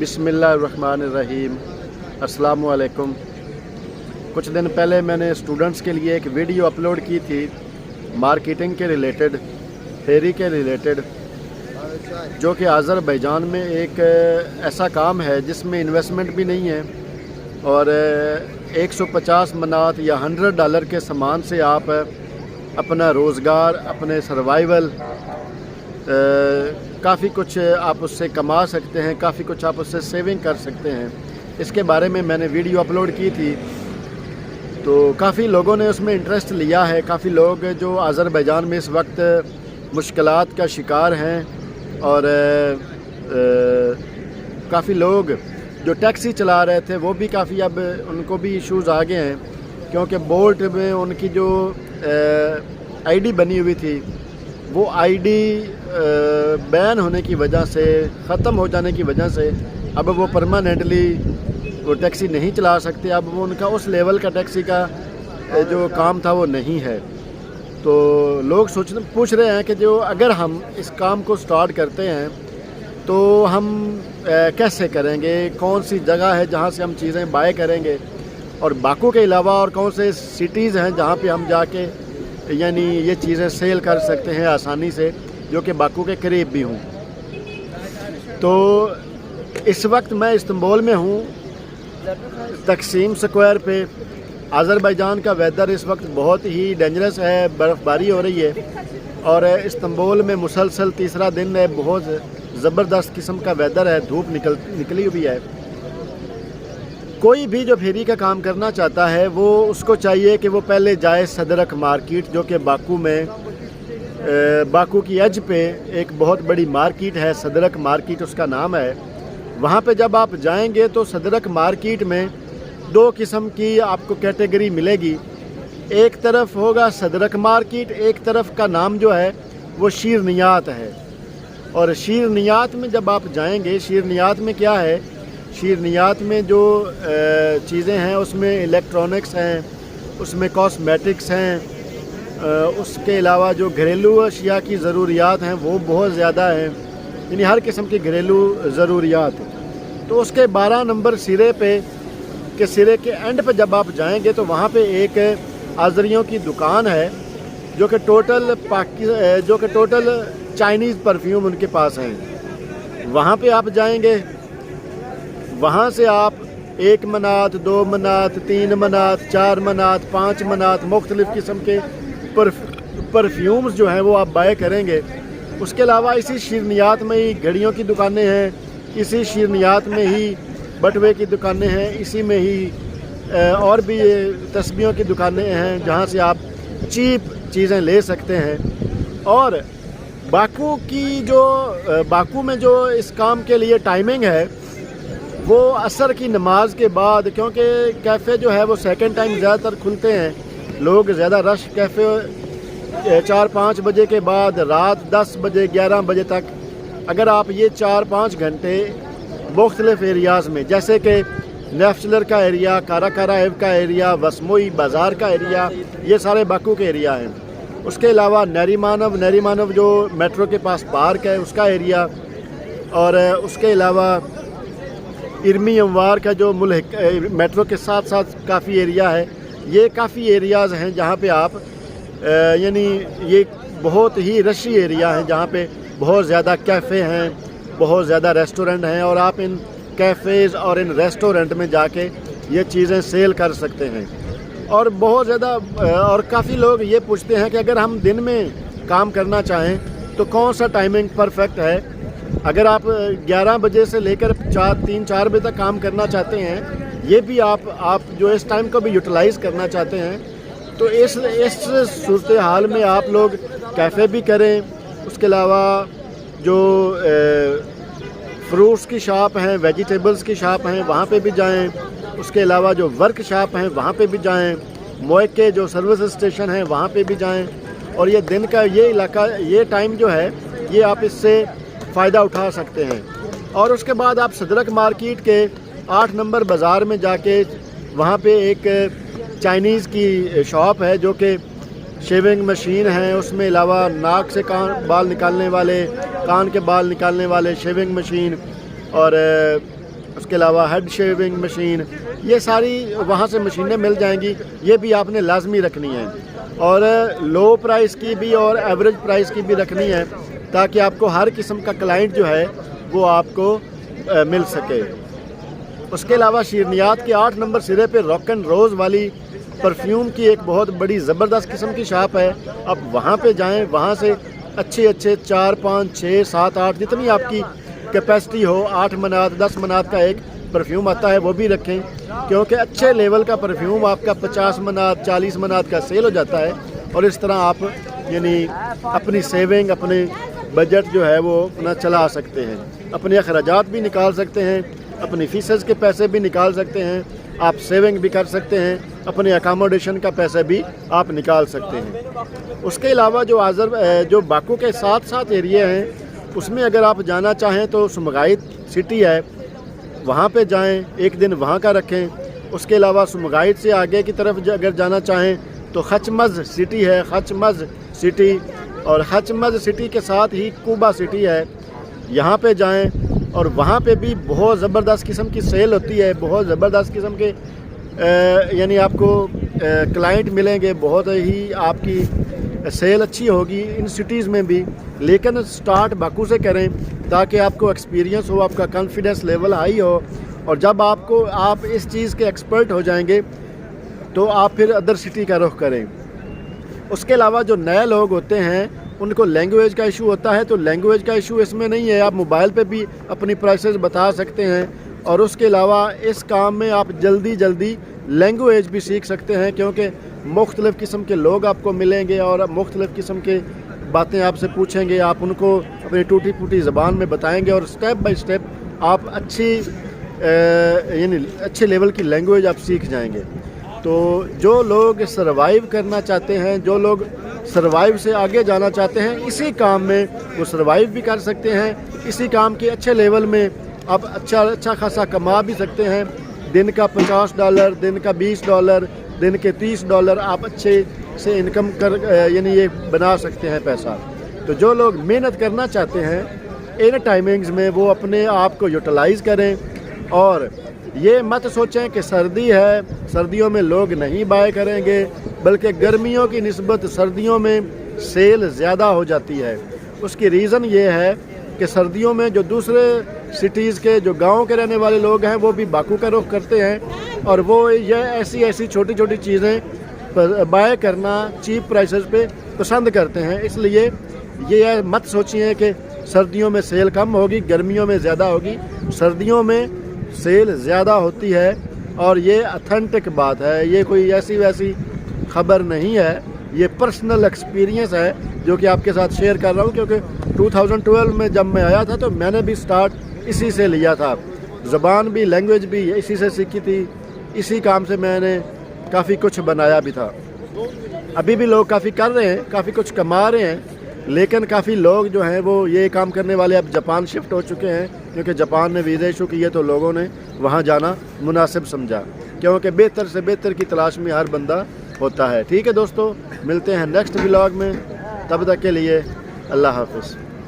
बिस्मिल्लाहिर्रहमानिर्रहीम। अस्सलामु अलैकुम। कुछ दिन पहले मैंने स्टूडेंट्स के लिए एक वीडियो अपलोड की थी मार्केटिंग के रिलेटेड, फेरी के रिलेटेड, जो कि आज़रबैजान में एक ऐसा काम है जिसमें इन्वेस्टमेंट भी नहीं है और 150 मनात या $100 के सामान से आप अपना रोज़गार, अपने सर्वाइवल, काफ़ी कुछ आप उससे कमा सकते हैं, काफ़ी कुछ आप उससे सेविंग कर सकते हैं। इसके बारे में मैंने वीडियो अपलोड की थी तो काफ़ी लोगों ने उसमें इंटरेस्ट लिया है। काफ़ी लोग जो आज़रबैजान में इस वक्त मुश्किलात का शिकार हैं और काफ़ी लोग जो टैक्सी चला रहे थे वो भी काफ़ी अब उनको भी इश्यूज़ आ गए हैं, क्योंकि बोल्ट में उनकी जो आईडी बनी हुई थी वो आईडी बैन होने की वजह से, ख़त्म हो जाने की वजह से अब वो परमानेंटली वो टैक्सी नहीं चला सकते। अब वो उनका उस लेवल का टैक्सी का जो काम था वो नहीं है। तो लोग पूछ रहे हैं कि जो अगर हम इस काम को स्टार्ट करते हैं तो हम कैसे करेंगे, कौन सी जगह है जहाँ से हम चीज़ें बाय करेंगे, और बाकू के अलावा और कौन से सिटीज़ हैं जहाँ पे हम जाके यानी ये चीज़ें सेल कर सकते हैं आसानी से, जो कि बाकू के करीब भी हूँ। तो इस वक्त मैं इस्तांबुल में हूँ, तकसीम स्क्वायर पे। आज़रबैजान का वेदर इस वक्त बहुत ही डेंजरस है, बर्फ़बारी हो रही है और इस्तांबुल में मुसलसल तीसरा दिन है, बहुत ज़बरदस्त किस्म का वेदर है, धूप निकली हुई है। कोई भी जो फेरी का काम करना चाहता है वो उसको चाहिए कि वो पहले जाए सदरक मार्केट, जो कि बाकू में बाकू की एज पे एक बहुत बड़ी मार्केट है, सदरक मार्केट उसका नाम है। वहाँ पे जब आप जाएंगे तो सदरक मार्केट में दो किस्म की आपको कैटेगरी मिलेगी। एक तरफ होगा सदरक मार्केट, एक तरफ का नाम जो है वो शीरनियात है। और शीरनियात में जब आप जाएंगे, शीरनियात में क्या है, शीरनियात में जो चीज़ें हैं उसमें इलेक्ट्रॉनिक्स हैं, उसमें कॉस्मेटिक्स हैं, उसके अलावा जो घरेलू अशिया की ज़रूरियात हैं वो बहुत ज़्यादा हैं, यानी हर किस्म की घरेलू ज़रूरियात। तो उसके 12 नंबर सिरे के एंड पे जब आप जाएंगे तो वहाँ पे एक आज़रियों की दुकान है जो कि टोटल चाइनीज़ परफ्यूम उनके पास हैं। वहाँ पे आप जाएंगे, वहाँ से आप 1 मनात, 2 मनात, 3 मनात, 4 मनात, 5 मनात मुख्तलिफ़ किस्म के परफ्यूम्स जो हैं वो आप बाय करेंगे। उसके अलावा इसी शीरनियात में ही घड़ियों की दुकानें हैं, इसी शीरनियात में ही बटवे की दुकानें हैं, इसी में ही और भी तस्बीहों की दुकानें हैं जहाँ से आप चीप चीज़ें ले सकते हैं। और बाकू में जो इस काम के लिए टाइमिंग है वो असर की नमाज के बाद, क्योंकि कैफ़े जो है वो सेकंड टाइम ज़्यादातर खुलते हैं, लोग ज़्यादा रश कैफ़े 4-5 बजे के बाद रात 10 बजे 11 बजे तक, अगर आप ये 4-5 घंटे मुख्तलिफ़ एरियाज़ में, जैसे कि नेफ्चलर का एरिया, काराकाराएव का एरिया, वस्मोई बाज़ार का एरिया, ये सारे बाकू के एरिया हैं। उसके अलावा नरीमानव जो मेट्रो के पास पार्क है उसका एरिया, और उसके अलावा इरमी अमवार का जो मेट्रो के साथ साथ काफ़ी एरिया है। ये काफ़ी एरियाज़ हैं जहाँ पे आप यानी ये बहुत ही रशी एरिया है जहाँ पे बहुत ज़्यादा कैफ़े हैं, बहुत ज़्यादा रेस्टोरेंट हैं, और आप इन कैफ़ेज़ और इन रेस्टोरेंट में जाके ये चीज़ें सेल कर सकते हैं। और बहुत ज़्यादा और काफ़ी लोग ये पूछते हैं कि अगर हम दिन में काम करना चाहें तो कौन सा टाइमिंग परफेक्ट है। अगर आप 11 बजे से लेकर 3-4 बजे तक काम करना चाहते हैं, ये भी आप जो इस टाइम को भी यूटिलाइज़ करना चाहते हैं, तो इस सूरत हाल में आप लोग कैफ़े भी करें। उसके अलावा जो फ्रूट्स की शॉप हैं, वेजिटेबल्स की शॉप हैं, वहाँ पे भी जाएं। उसके अलावा जो वर्क शॉप हैं वहाँ पे भी जाएं। मोएके जो सर्विस स्टेशन हैं वहाँ पे भी जाएं। और ये दिन का ये इलाका, ये टाइम जो है, ये आप इससे फ़ायदा उठा सकते हैं। और उसके बाद आप सदरक मार्केट के 8 नंबर बाज़ार में जाके वहाँ पे एक चाइनीज़ की शॉप है जो कि शेविंग मशीन है, उसमें अलावा नाक से कान के बाल निकालने वाले शेविंग मशीन, और اس کے علاوہ ہیڈ شیونگ مشین، یہ ساری وہاں سے مشینیں مل جائیں گی، یہ بھی آپ نے لازمی رکھنی ہے، اور لو پرائس کی بھی اور ایوریج پرائس کی بھی رکھنی ہے، تاکہ آپ کو ہر قسم کا کلائنٹ جو ہے وہ آپ کو مل سکے۔ اس کے علاوہ شیرنیات کے 8 نمبر سرے پہ راک اینڈ روز والی پرفیوم کی ایک بہت بڑی زبردست قسم کی شاپ ہے، آپ وہاں پہ جائیں، وہاں سے اچھے 4 5 6 7 8 جتنی آپ کی کیپیسٹی ہو، 8 منات 10 منات کا ایک پرفیوم آتا ہے وہ بھی رکھیں، کیونکہ اچھے لیول کا پرفیوم آپ کا 50 منات 40 منات کا سیل ہو جاتا ہے، اور اس طرح آپ یعنی اپنی سیونگ، اپنے بجٹ جو ہے وہ اپنا چلا سکتے ہیں، اپنے اخراجات بھی نکال سکتے ہیں، اپنی فیسز کے پیسے بھی نکال سکتے ہیں، آپ سیونگ بھی کر سکتے ہیں، اپنے اکاموڈیشن کا پیسے بھی آپ نکال سکتے ہیں۔ اس کے علاوہ جو باکو کے ساتھ ایریے ہیں، اس میں اگر آپ جانا چاہیں تو سمغائیت سٹی ہے، وہاں پہ جائیں، ایک دن وہاں کا رکھیں۔ اس کے علاوہ سمغائیت سے آگے کی طرف اگر جانا چاہیں تو خچمز سٹی ہے، خچمز سٹی، اور خچمز سٹی کے ساتھ ہی کوبا سٹی ہے، یہاں پہ جائیں، اور وہاں پہ بھی بہت زبردست قسم کی سیل ہوتی ہے، بہت زبردست قسم کے یعنی آپ کو کلائنٹ ملیں گے، بہت ہی آپ کی سیل اچھی ہوگی ان سٹیز میں بھی، لیکن سٹارٹ باکو سے کریں تاکہ آپ کو ایکسپیرینس ہو، آپ کا کانفیڈنس لیول ہائی ہو، اور جب آپ اس چیز کے ایکسپرٹ ہو جائیں گے تو آپ پھر ادر سٹی کا رخ کریں۔ اس کے علاوہ جو نئے لوگ ہوتے ہیں ان کو لینگویج کا ایشو ہوتا ہے، تو لینگویج کا ایشو اس میں نہیں ہے، آپ موبائل پہ بھی اپنی پرائسز بتا سکتے ہیں، اور اس کے علاوہ اس کام میں آپ جلدی لینگویج بھی سیکھ سکتے ہیں، کیونکہ مختلف قسم کے لوگ آپ کو ملیں گے اور مختلف قسم کے باتیں آپ سے پوچھیں گے، آپ ان کو اپنی ٹوٹی پھوٹی زبان میں بتائیں گے، اور سٹیپ بائی سٹیپ آپ یعنی اچھے لیول کی لینگویج آپ سیکھ جائیں گے۔ تو جو لوگ سروائیو کرنا چاہتے ہیں، جو لوگ سروائیو سے آگے جانا چاہتے ہیں، اسی کام میں وہ سروائیو بھی کر سکتے ہیں، اسی کام کے اچھے لیول میں آپ اچھا خاصا کما بھی سکتے ہیں، دن کا $50، دن کا $20، دن کے $30 آپ اچھے سے انکم یعنی یہ بنا سکتے ہیں پیسہ۔ تو جو لوگ محنت کرنا چاہتے ہیں ان ٹائمنگز میں وہ اپنے آپ کو یوٹیلائز کریں، اور یہ مت سوچیں کہ سردی ہے، سردیوں میں لوگ نہیں بائے کریں گے، بلکہ گرمیوں کی نسبت سردیوں میں سیل زیادہ ہو جاتی ہے۔ اس کی ریزن یہ ہے کہ سردیوں میں جو دوسرے سٹیز کے جو گاؤں کے رہنے والے لوگ ہیں وہ بھی باکو کا رخ کرتے ہیں، اور وہ یہ ایسی چھوٹی چیزیں بائے کرنا چیپ پرائسز پہ پسند کرتے ہیں۔ اس لیے یہ مت سوچیے کہ سردیوں میں سیل کم ہوگی، گرمیوں میں زیادہ ہوگی، سردیوں میں سیل زیادہ ہوتی ہے، اور یہ اتھینٹک بات ہے، یہ کوئی ایسی ویسی خبر نہیں ہے، یہ پرسنل ایکسپیرینس ہے جو کہ آپ کے ساتھ شیئر کر رہا ہوں، کیونکہ 2012 میں جب میں آیا تھا تو میں نے بھی سٹارٹ اسی سے لیا تھا، زبان بھی لینگویج بھی اسی سے سیکھی تھی، اسی کام سے میں نے کافی کچھ بنایا بھی تھا۔ ابھی بھی لوگ کافی کر رہے ہیں، کافی کچھ کما رہے ہیں، لیکن کافی لوگ جو ہیں وہ یہ کام کرنے والے اب جاپان شفٹ ہو چکے ہیں، کیونکہ جاپان نے ویزے ایشو کیے تو لوگوں نے وہاں جانا مناسب سمجھا، کیونکہ بہتر سے بہتر کی تلاش میں ہر بندہ ہوتا ہے۔ ٹھیک ہے دوستو، ملتے ہیں نیکسٹ ولاگ میں، تب تک کے لیے اللہ حافظ۔